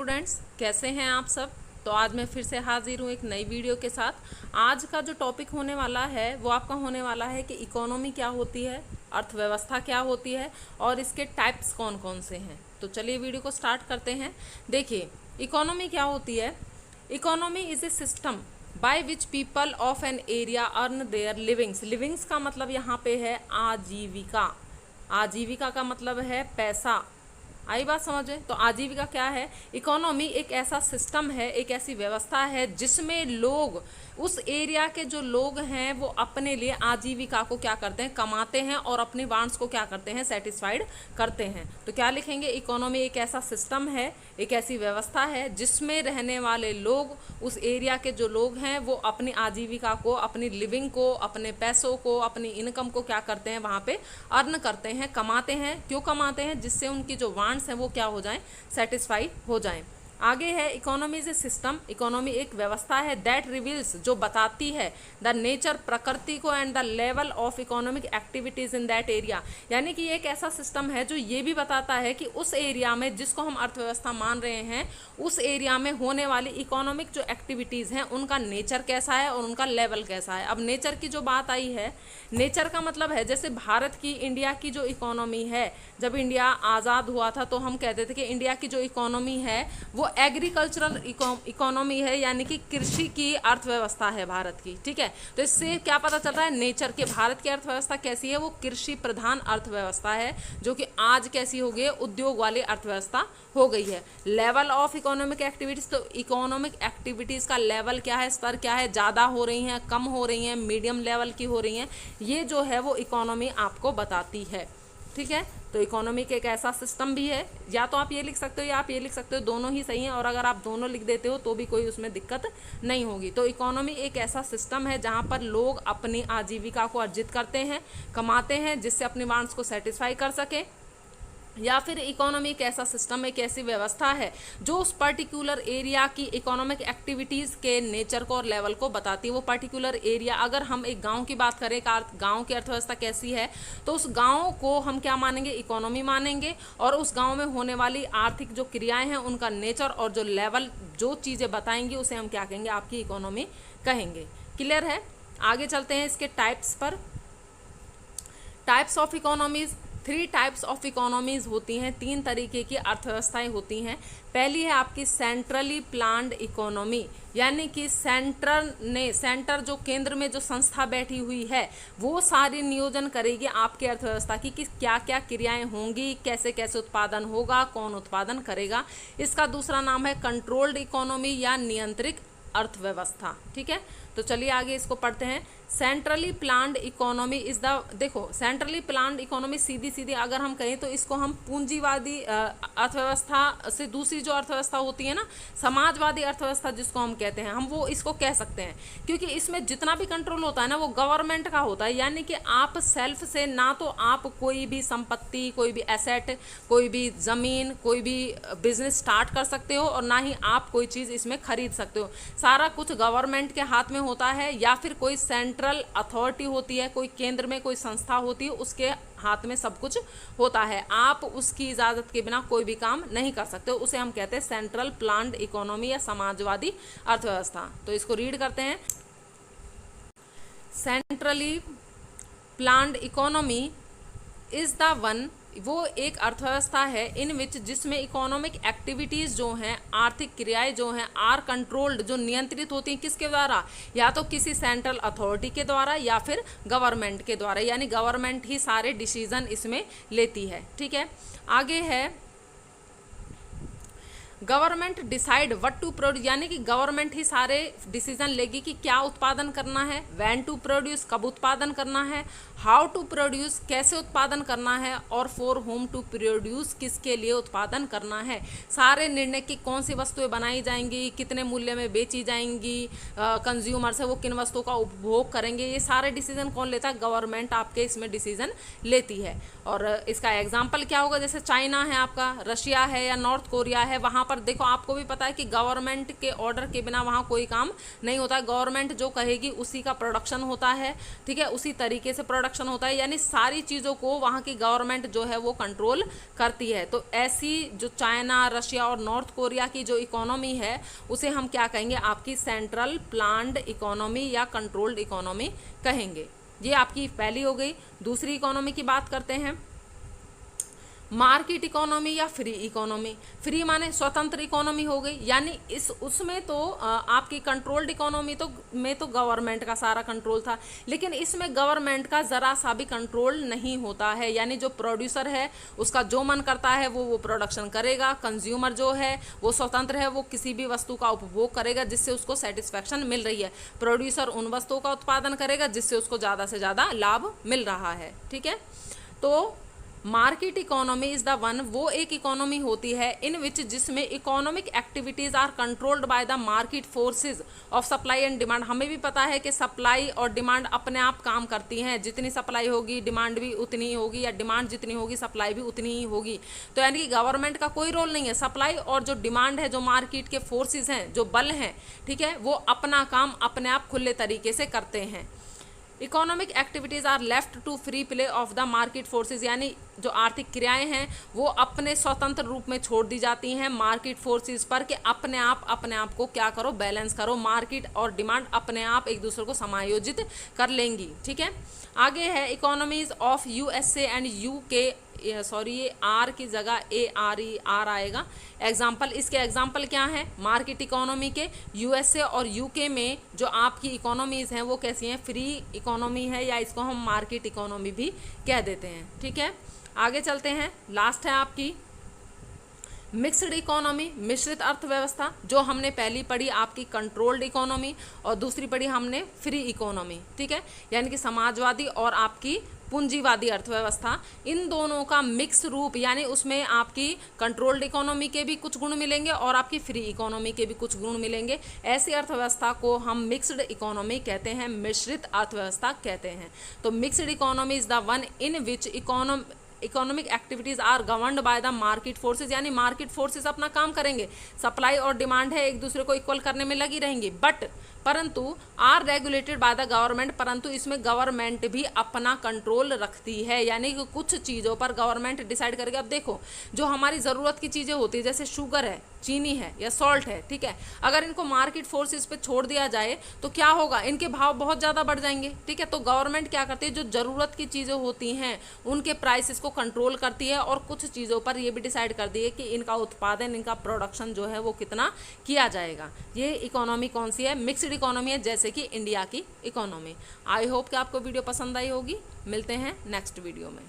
Students, कैसे हैं आप सब। तो आज मैं फिर से हाजिर हूँ एक नई वीडियो के साथ। आज का जो टॉपिक होने वाला है वो आपका होने वाला है कि इकोनॉमी क्या होती है, अर्थव्यवस्था क्या होती है और इसके टाइप्स कौन कौन से हैं। तो चलिए वीडियो को स्टार्ट करते हैं। देखिए, इकोनॉमी क्या होती है। Economy is a system by which people of an area earn there livings. Livings का मतलब यहाँ पे है आजीविका। आजीविका का मतलब है पैसा। आई बात समझ में। तो आजीविका क्या है। इकोनॉमी एक ऐसा सिस्टम है, एक ऐसी व्यवस्था है जिसमें लोग, उस एरिया के जो लोग हैं वो अपने लिए आजीविका को क्या करते हैं, कमाते हैं और अपनी वांट्स को क्या करते हैं, सेटिस्फाइड करते हैं। तो क्या लिखेंगे, इकोनॉमी एक ऐसा सिस्टम है, एक ऐसी व्यवस्था है जिसमें रहने वाले लोग, उस एरिया के जो लोग हैं वो अपनी आजीविका को, अपनी लिविंग को, अपने पैसों को, अपनी इनकम को क्या करते हैं, वहाँ पे अर्न करते हैं, कमाते हैं। क्यों कमाते हैं, जिससे उनकी जो वांट्स हैं वो क्या हो जाएं, सेटिस्फाई हो जाएं। आगे है, economy is a system. Economy एक व्यवस्था है दैट रिवील्स, जो बताती है द नेचर, प्रकृति को, and the level of economic activities in that area. यानी कि एक ऐसा सिस्टम है जो ये भी बताता है कि उस एरिया में, जिसको हम अर्थव्यवस्था मान रहे हैं, उस एरिया में होने वाली इकोनॉमिक जो एक्टिविटीज हैं उनका नेचर कैसा है और उनका लेवल कैसा है। अब नेचर की जो बात आई है, नेचर का मतलब है जैसे भारत की, इंडिया की जो इकोनॉमी है, जब इंडिया आज़ाद हुआ था तो हम कहते थे कि इंडिया की जो इकोनॉमी है वो एग्रीकल्चरल इकोनॉमी है, यानी कि कृषि की अर्थव्यवस्था है भारत की। ठीक है, तो इससे क्या पता चल रहा है नेचर के, भारत की अर्थव्यवस्था कैसी है, वो कृषि प्रधान अर्थव्यवस्था है, जो कि आज कैसी हो गई है, उद्योग वाली अर्थव्यवस्था हो गई है। लेवल ऑफ इकोनॉमिक एक्टिविटीज, तो इकोनॉमिक एक्टिविटीज का लेवल क्या है, स्तर क्या है, ज़्यादा हो रही हैं, कम हो रही हैं, मीडियम लेवल की हो रही हैं, ये जो है वो इकोनॉमी आपको बताती है। ठीक है, तो इकोनॉमिक एक ऐसा सिस्टम भी है, या तो आप ये लिख सकते हो या आप ये लिख सकते हो, दोनों ही सही हैं। और अगर आप दोनों लिख देते हो तो भी कोई उसमें दिक्कत नहीं होगी। तो इकोनॉमी एक ऐसा सिस्टम है जहाँ पर लोग अपनी आजीविका को अर्जित करते हैं, कमाते हैं, जिससे अपनी वांट्स को सेटिस्फाई कर सकें। या फिर इकोनॉमी एक ऐसा सिस्टम, एक ऐसी व्यवस्था है जो उस पर्टिकुलर एरिया की इकोनॉमिक एक्टिविटीज़ के नेचर को और लेवल को बताती है। वो पर्टिकुलर एरिया, अगर हम एक गांव की बात करें, गांव की अर्थव्यवस्था कैसी है, तो उस गांव को हम क्या मानेंगे, इकोनॉमी मानेंगे। और उस गांव में होने वाली आर्थिक जो क्रियाएं हैं उनका नेचर और जो लेवल, जो चीज़ें बताएंगी उसे हम क्या कहेंगे, आपकी इकोनॉमी कहेंगे। क्लियर है। आगे चलते हैं इसके टाइप्स पर। Types of economies, 3 types of economies होती हैं, 3 तरीके की अर्थव्यवस्थाएं होती हैं। पहली है आपकी सेंट्रली प्लान्ड इकोनॉमी, यानी कि सेंटर जो केंद्र में जो संस्था बैठी हुई है वो सारी नियोजन करेगी आपकी अर्थव्यवस्था की, कि क्या क्या क्रियाएं होंगी, कैसे कैसे उत्पादन होगा, कौन उत्पादन करेगा। इसका दूसरा नाम है कंट्रोल्ड इकोनॉमी या नियंत्रित अर्थव्यवस्था। ठीक है, तो चलिए आगे इसको पढ़ते हैं। Centrally planned economy is the, देखो सेंट्रली प्लान्ड इकोनॉमी सीधी सीधी अगर हम कहें तो इसको हम पूंजीवादी अर्थव्यवस्था से दूसरी जो अर्थव्यवस्था होती है ना, समाजवादी अर्थव्यवस्था जिसको हम कहते हैं, हम वो इसको कह सकते हैं। क्योंकि इसमें जितना भी कंट्रोल होता है ना वो गवर्नमेंट का होता है, यानी कि आप सेल्फ से ना तो आप कोई भी संपत्ति, कोई भी एसेट, कोई भी ज़मीन, कोई भी बिजनेस स्टार्ट कर सकते हो और ना ही आप कोई चीज़ इसमें खरीद सकते हो। सारा कुछ गवर्नमेंट के हाथ में होता है, या फिर कोई सेंट्रल अथॉरिटी होती है, कोई केंद्र में कोई संस्था होती है, उसके हाथ में सब कुछ होता है। आप उसकी इजाज़त के बिना कोई भी काम नहीं कर सकते हो। उसे हम कहते हैं सेंट्रल प्लान्ड इकोनॉमी या समाजवादी अर्थव्यवस्था। तो इसको रीड करते हैं। Centrally planned economy is the one, वो एक अर्थव्यवस्था है इन विच, जिसमें इकोनॉमिक एक्टिविटीज़ जो हैं, आर्थिक क्रियाएं जो हैं, आर कंट्रोल्ड, जो नियंत्रित होती हैं किसके द्वारा, या तो किसी सेंट्रल अथॉरिटी के द्वारा या फिर गवर्नमेंट के द्वारा, यानी गवर्नमेंट ही सारे डिसीजन इसमें लेती है। ठीक है, आगे है government decide what to produce, यानी कि गवर्नमेंट ही सारे डिसीजन लेगी कि क्या उत्पादन करना है, व्हेन टू प्रोड्यूस, कब उत्पादन करना है, हाउ टू प्रोड्यूस, कैसे उत्पादन करना है, और फॉर होम टू प्रोड्यूस, किसके लिए उत्पादन करना है। सारे निर्णय की कौन सी वस्तुएं बनाई जाएंगी, कितने मूल्य में बेची जाएंगी, कंज्यूमर से वो किन वस्तुओं का उपभोग करेंगे, ये सारे डिसीजन कौन लेता है, गवर्नमेंट आपके इसमें डिसीजन लेती है। और इसका एग्जाम्पल क्या होगा, जैसे चाइना है आपका, रशिया है या नॉर्थ कोरिया है, वहाँ पर देखो आपको भी पता है कि गवर्नमेंट के ऑर्डर के बिना वहाँ कोई काम नहीं होता है, गवर्नमेंट जो कहेगी उसी का प्रोडक्शन होता है, ठीक है, उसी तरीके से प्रोडक्शन होता है, यानी सारी चीज़ों को वहाँ की गवर्नमेंट जो है वो कंट्रोल करती है। तो ऐसी जो चाइना, रशिया और नॉर्थ कोरिया की जो इकोनॉमी है उसे हम क्या कहेंगे, आपकी सेंट्रल प्लान्ड इकोनॉमी या कंट्रोल्ड इकोनॉमी कहेंगे। ये आपकी पहली हो गई। दूसरी इकोनॉमी की बात करते हैं, मार्केट इकोनॉमी या फ्री इकोनॉमी। फ्री माने स्वतंत्र इकोनॉमी हो गई, यानी इस उसमें तो आपकी कंट्रोल्ड इकोनॉमी तो गवर्नमेंट का सारा कंट्रोल था, लेकिन इसमें गवर्नमेंट का ज़रा सा भी कंट्रोल नहीं होता है, यानी जो प्रोड्यूसर है उसका जो मन करता है वो प्रोडक्शन करेगा, कंज्यूमर जो है वो स्वतंत्र है, वो किसी भी वस्तु का उपभोग करेगा जिससे उसको सेटिस्फैक्शन मिल रही है, प्रोड्यूसर उन वस्तुओं का उत्पादन करेगा जिससे उसको ज़्यादा से ज़्यादा लाभ मिल रहा है, ठीक है। तो market economy is the one, वो एक इकोनॉमी होती है इन विच जिसमें economic activities are controlled by the market forces of supply and demand. हमें भी पता है कि सप्लाई और डिमांड अपने आप काम करती हैं, जितनी सप्लाई होगी डिमांड भी उतनी ही होगी, या डिमांड जितनी होगी सप्लाई भी उतनी ही होगी। तो यानी कि गवर्नमेंट का कोई रोल नहीं है, सप्लाई और जो डिमांड है, जो मार्केट के फोर्सेज हैं, जो बल हैं, ठीक है, वो अपना काम अपने आप खुले तरीके से करते हैं। Economic activities are left to free play of the market forces, यानी जो आर्थिक क्रियाएं हैं वो अपने स्वतंत्र रूप में छोड़ दी जाती हैं मार्केट फोर्सेज पर, कि अपने आप को क्या करो, बैलेंस करो, मार्केट और डिमांड अपने आप एक दूसरे को समायोजित कर लेंगी, ठीक है। आगे है economies of USA and UK, sorry ये आर की जगह ARER आएगा। एग्जाम्पल, इसके एग्जाम्पल क्या है, मार्केट इकोनॉमी के यूएसए और यूके में जो आपकी इकोनॉमीज़ हैं वो कैसी हैं, फ्री इकोनॉमी है, या इसको हम मार्केट इकोनॉमी भी कह देते हैं, ठीक है। आगे चलते हैं, लास्ट है आपकी मिक्सड इकोनॉमी, मिश्रित अर्थव्यवस्था, जो हमने पहली पढ़ी आपकी कंट्रोल्ड इकोनॉमी और दूसरी पढ़ी हमने फ्री इकोनॉमी, ठीक है, यानी कि समाजवादी और आपकी पूंजीवादी अर्थव्यवस्था, इन दोनों का मिक्स रूप, यानी उसमें आपकी कंट्रोल्ड इकोनॉमी के भी कुछ गुण मिलेंगे और आपकी फ्री इकोनॉमी के भी कुछ गुण मिलेंगे। ऐसी अर्थव्यवस्था को हम मिक्स्ड इकोनॉमी कहते हैं, मिश्रित अर्थव्यवस्था कहते हैं। तो mixed economy is the one in which economic activities are governed by the market forces, यानी मार्केट फोर्सेज अपना काम करेंगे, सप्लाई और डिमांड है एक दूसरे को इक्वल करने में लगी रहेंगी, परंतु are regulated by the government, परंतु इसमें गवर्नमेंट भी अपना कंट्रोल रखती है, यानी कि कुछ चीज़ों पर गवर्नमेंट डिसाइड करेगी। अब देखो, जो हमारी ज़रूरत की चीज़ें होती है, जैसे शुगर है, चीनी है या सॉल्ट है, ठीक है, अगर इनको मार्केट फोर्सेस पे छोड़ दिया जाए तो क्या होगा, इनके भाव बहुत ज़्यादा बढ़ जाएंगे, ठीक है। तो गवर्नमेंट क्या करती है, जो ज़रूरत की चीज़ें होती हैं उनके प्राइसेस को कंट्रोल करती है, और कुछ चीज़ों पर ये भी डिसाइड कर दी है कि इनका उत्पादन, इनका प्रोडक्शन जो है वो कितना किया जाएगा। ये इकोनॉमी कौन सी है, मिक्सड इकोनॉमी है, जैसे कि इंडिया की इकोनॉमी। आई होप कि आपको वीडियो पसंद आई होगी। मिलते हैं नेक्स्ट वीडियो में।